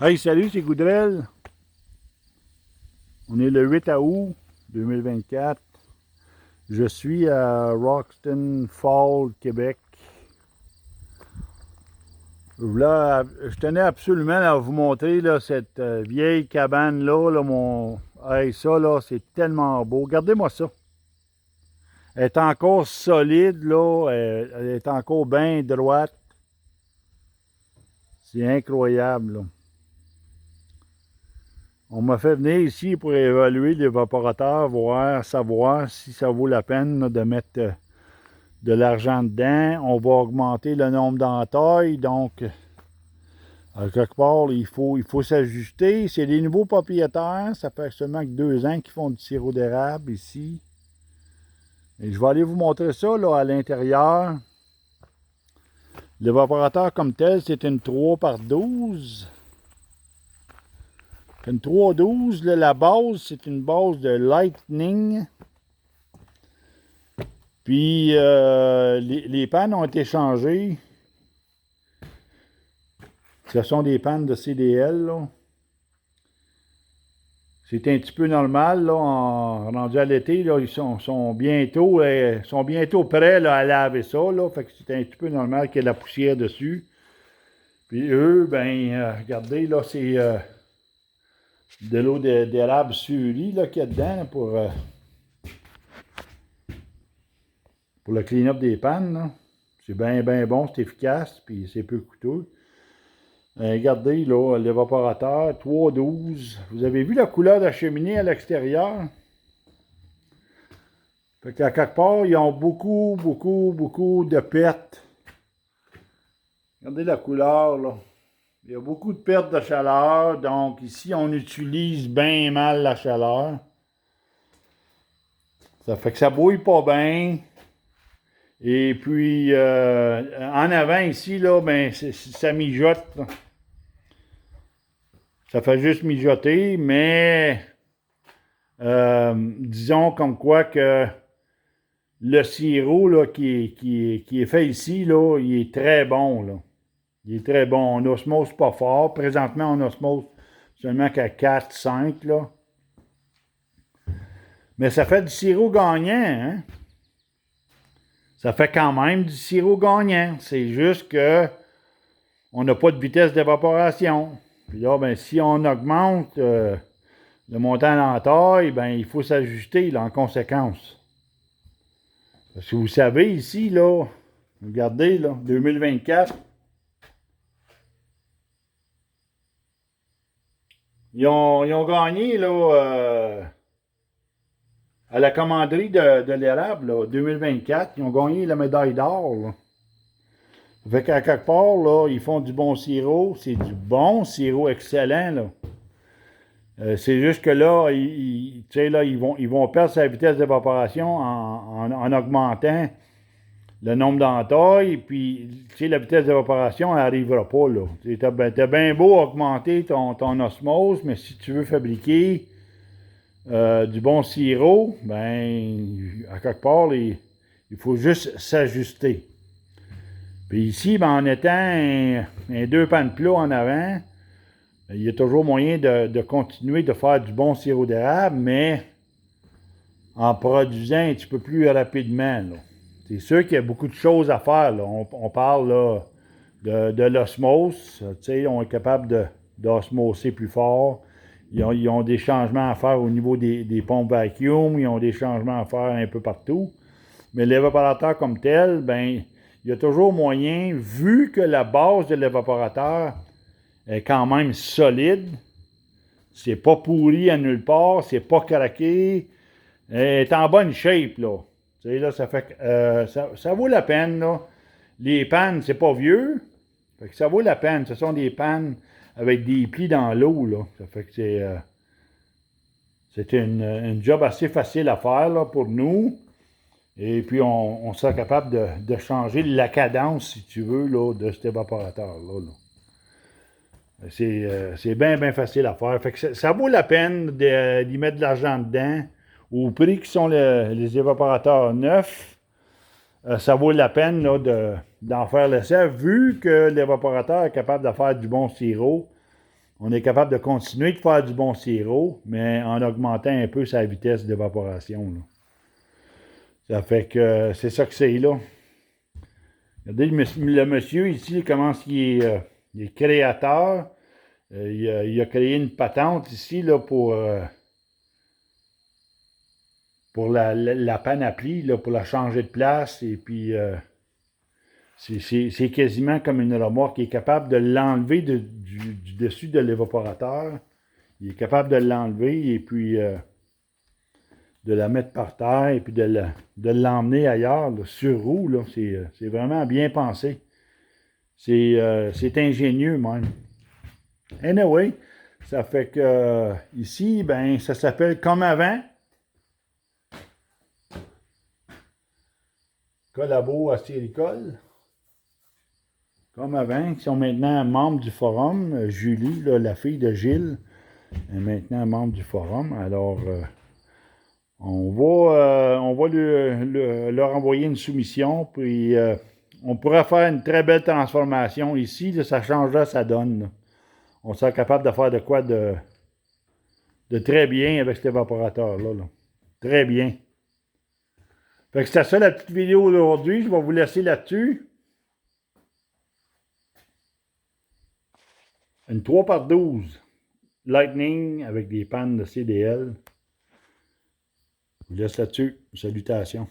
Hey, salut, c'est Goudrel. On est le 8 août 2024. Je suis à Roxton Falls, Québec. Là, je tenais absolument à vous montrer là, cette vieille cabane-là. Hey, ça, là, c'est tellement beau. Regardez-moi ça. Elle est encore solide, là. Elle est encore bien droite. C'est incroyable, là. On m'a fait venir ici pour évaluer l'évaporateur, savoir si ça vaut la peine là, de mettre de l'argent dedans. On va augmenter le nombre d'entailles. Donc, à quelque part, il faut s'ajuster. C'est des nouveaux propriétaires. Ça fait seulement que 2 ans qu'ils font du sirop d'érable ici. Et je vais aller vous montrer ça là, à l'intérieur. L'évaporateur comme tel, c'est une 3x12. Une 3x12. Là, la base, c'est une base de Lightning. Puis, les pannes ont été changées. Ce sont des pannes de CDL, là. C'est un petit peu normal, là, rendu à l'été, là, ils sont bientôt prêts là, à laver ça, là, fait que c'est un petit peu normal qu'il y ait de la poussière dessus. Puis eux, ben, regardez, là, c'est de l'eau d'érable surlie, là, qu'il y a dedans, là, pour le clean-up des pannes, là. C'est bien, bien bon, c'est efficace, puis c'est peu coûteux. Regardez, là, l'évaporateur, 312. Vous avez vu la couleur de la cheminée à l'extérieur? Fait qu'à quelque part, ils ont beaucoup, beaucoup, beaucoup de pertes. Regardez la couleur, là. Il y a beaucoup de pertes de chaleur, donc ici, on utilise bien mal la chaleur. Ça fait que ça bouille pas bien. Et puis, en avant ici, là, ben, ça mijote, là. Ça fait juste mijoter, mais disons comme quoi que le sirop là, qui est fait ici, là, il est très bon. Là. Il est très bon. On osmose pas fort. Présentement, on osmose seulement qu'à 4, 5. Là. Mais ça fait du sirop gagnant. Hein? Ça fait quand même du sirop gagnant. C'est juste que on n'a pas de vitesse d'évaporation. Puis là, ben, si on augmente le montant d'entaille, ben, il faut s'ajuster là, en conséquence. Parce que vous savez, ici, là, regardez, là, 2024, ils ont gagné, là, à la commanderie de l'érable, là, 2024, ils ont gagné la médaille d'or, là. Fait qu'à quelque part, là, ils font du bon sirop. C'est du bon sirop excellent, là. C'est juste que là, là, ils vont perdre sa vitesse d'évaporation en augmentant le nombre d'entailles, puis la vitesse d'évaporation, elle n'arrivera pas, là. T'as bien beau augmenter ton osmose, mais si tu veux fabriquer du bon sirop, ben, à quelque part, il faut juste s'ajuster. Puis ici, ben, en étant un 2 pannes plat en avant, il y a toujours moyen de continuer de faire du bon sirop d'érable, mais en produisant un petit peu plus rapidement, là. C'est sûr qu'il y a beaucoup de choses à faire, là. On parle là, de l'osmose. On est capable d'osmoser plus fort. Ils ont des changements à faire au niveau des pompes vacuum. Ils ont des changements à faire un peu partout. Mais l'évaporateur comme tel, ben, il y a toujours moyen, vu que la base de l'évaporateur est quand même solide, c'est pas pourri à nulle part, c'est pas craqué, elle est en bonne shape, là. Tu sais, là, ça fait que ça vaut la peine, là. Les pannes, c'est pas vieux. Fait que ça vaut la peine. Ce sont des pannes avec des plis dans l'eau, là. Ça fait que c'est une job assez facile à faire, là, pour nous. Et puis, on sera capable de changer la cadence, si tu veux, là, de cet évaporateur-là, là. C'est bien, bien facile à faire. Fait que ça vaut la peine d'y mettre de l'argent dedans. Au prix qui sont les évaporateurs neufs, ça vaut la peine là, d'en faire l'essai. Vu que l'évaporateur est capable de faire du bon sirop, on est capable de continuer de faire du bon sirop, mais en augmentant un peu sa vitesse d'évaporation. Ça fait que c'est ça que c'est là. Regardez le monsieur ici, comment il est créateur. Il a créé une patente ici là, pour la panoplie, là, pour la changer de place. Et puis, c'est quasiment comme une remorque qui est capable de l'enlever du dessus de l'évaporateur. Il est capable de l'enlever et puis de la mettre par terre et puis de l'emmener ailleurs, là, sur roue. C'est vraiment bien pensé. C'est ingénieux même. Anyway, ça fait que ici, ben, ça s'appelle Comme avant. Collabo Acéricole. Comme avant, qui sont maintenant membres du forum. Julie, là, la fille de Gilles, est maintenant membre du forum. Alors, on va leur envoyer une soumission, puis on pourra faire une très belle transformation ici. Là, ça changera sa donne. Là. On sera capable de faire de quoi de très bien avec cet évaporateur-là. Là. Très bien. Fait que c'était ça la petite vidéo d'aujourd'hui. Je vais vous laisser là-dessus. Une 3x12 Lightning avec des pannes de CDL. Je vous laisse là-dessus. Salutations.